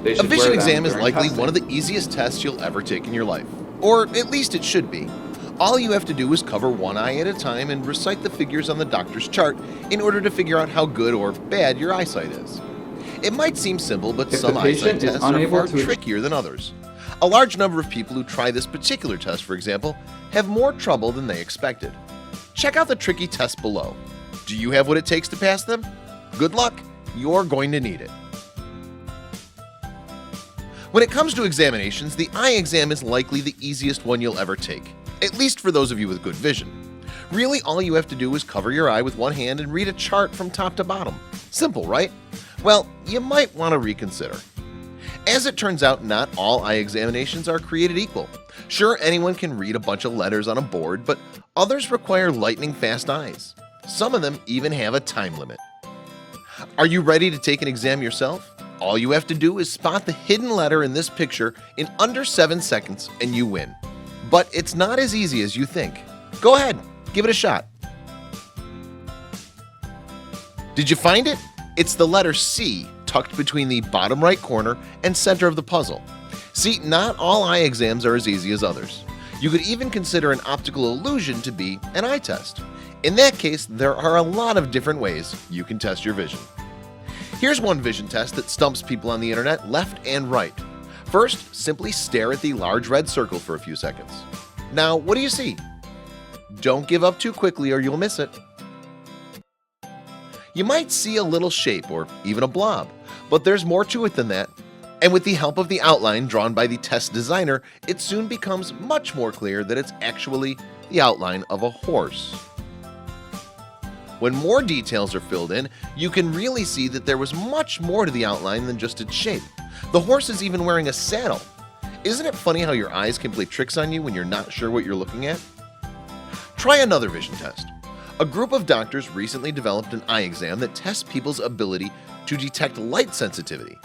They A should vision wear them exam is during likely testing. one of the easiest tests you'll ever take in your life. Or at least it should be. All you have to do is cover one eye at a time and recite the figures on the doctor's chart in order to figure out how good or bad your eyesight is. It might seem simple, but If the some eyesight patient is tests are unable far to trickier than others. A large number of people who try this particular test, for example, have more trouble than they expected. Check out the tricky tests below. Do you have what it takes to pass them? Good luck, you're going to need it. When it comes to examinations, the eye exam is likely the easiest one you'll ever take, at least for those of you with good vision. Really, all you have to do is cover your eye with one hand and read a chart from top to bottom. Simple, right? Well, you might want to reconsider. As it turns out, not all eye examinations are created equal. Sure, anyone can read a bunch of letters on a board, but others require lightning fast eyes. Some of them even have a time limit. Are you ready to take an exam yourself? All you have to do is spot the hidden letter in this picture in under 7 seconds and you win. But it's not as easy as you think. Go ahead, give it a shot. Did you find it? It's the letter C tucked between the bottom right corner and center of the puzzle. See, not all eye exams are as easy as others. You could even consider an optical illusion to be an eye test. In that case, there are a lot of different ways you can test your vision. Here's one vision test that stumps people on the internet left and right. First, simply stare at the large red circle for a few seconds. Now, what do you see? Don't give up too quickly or you'll miss it. You might see a little shape or even a blob, but there's more to it than that. And with the help of the outline drawn by the test designer, it soon becomes much more clear that it's actually the outline of a horse. When more details are filled in, you can really see that there was much more to the outline than just its shape. The horse is even wearing a saddle. Isn't it funny how your eyes can play tricks on you when you're not sure what you're looking at? Try another vision test. A group of doctors recently developed an eye exam that tests people's ability to detect light sensitivity.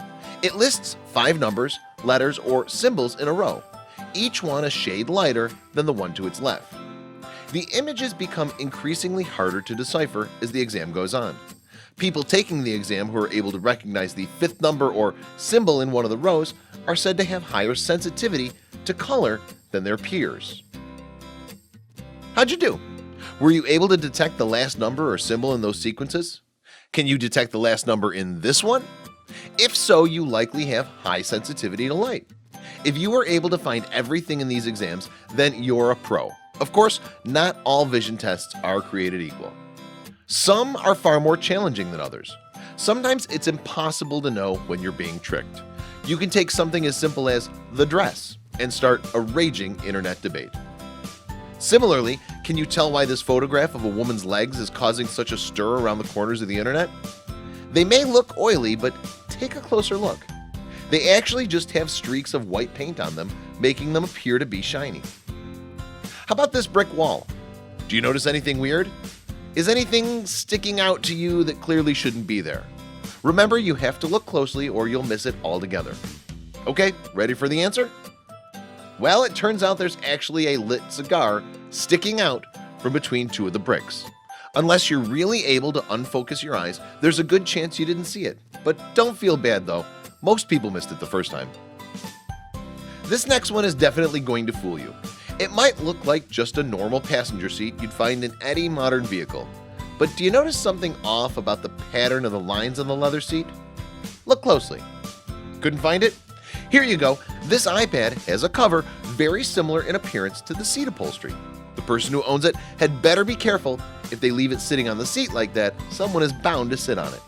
It lists 5 numbers, letters, or symbols in a row, each one a shade lighter than the one to its left. The images become increasingly harder to decipher as the exam goes on. People taking the exam who are able to recognize the 5th number or symbol in one of the rows are said to have higher sensitivity to color than their peers. How'd you do? Were you able to detect the last number or symbol in those sequences? Can you detect the last number in this one? If so, you likely have high sensitivity to light. If you were able to find everything in these exams, then you're a pro. Of course, not all vision tests are created equal. Some are far more challenging than others. Sometimes it's impossible to know when you're being tricked. You can take something as simple as the dress and start a raging internet debate. Similarly, can you tell why this photograph of a woman's legs is causing such a stir around the corners of the internet? They may look oily, but take a closer look. They actually just have streaks of white paint on them, making them appear to be shiny. How about this brick wall? Do you notice anything weird? Is anything sticking out to you that clearly shouldn't be there? Remember, you have to look closely or you'll miss it altogether. Okay, ready for the answer? Well, it turns out there's actually a lit cigar sticking out from between 2 of the bricks. Unless you're really able to unfocus your eyes, there's a good chance you didn't see it. But don't feel bad though, most people missed it the first time. This next one is definitely going to fool you. It might look like just a normal passenger seat you'd find in any modern vehicle. But do you notice something off about the pattern of the lines on the leather seat? Look closely. Couldn't find it? Here you go. This iPad has a cover very similar in appearance to the seat upholstery. The person who owns it had better be careful. If they leave it sitting on the seat like that, someone is bound to sit on it.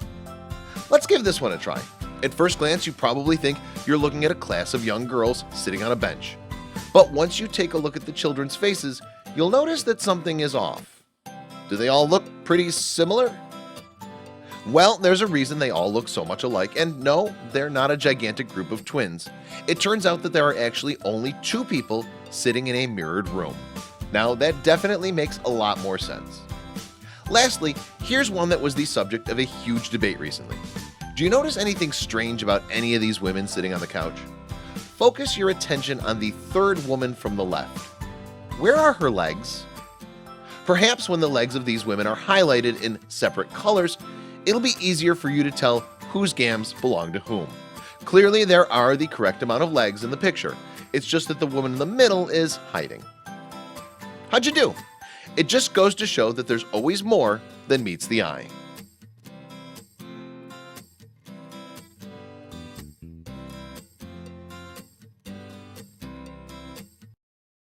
Let's give this one a try. At first glance, you probably think you're looking at a class of young girls sitting on a bench. But once you take a look at the children's faces, you'll notice that something is off. Do they all look pretty similar? Well, there's a reason they all look so much alike, and no, they're not a gigantic group of twins. It turns out that there are actually only 2 people sitting in a mirrored room. Now, that definitely makes a lot more sense. Lastly, here's one that was the subject of a huge debate recently. Do you notice anything strange about any of these women sitting on the couch? Focus your attention on the 3rd woman from the left. Where are her legs? Perhaps when the legs of these women are highlighted in separate colors, it'll be easier for you to tell whose gams belong to whom. Clearly there are the correct amount of legs in the picture. It's just that the woman in the middle is hiding. How'd you do? It just goes to show that there's always more than meets the eye.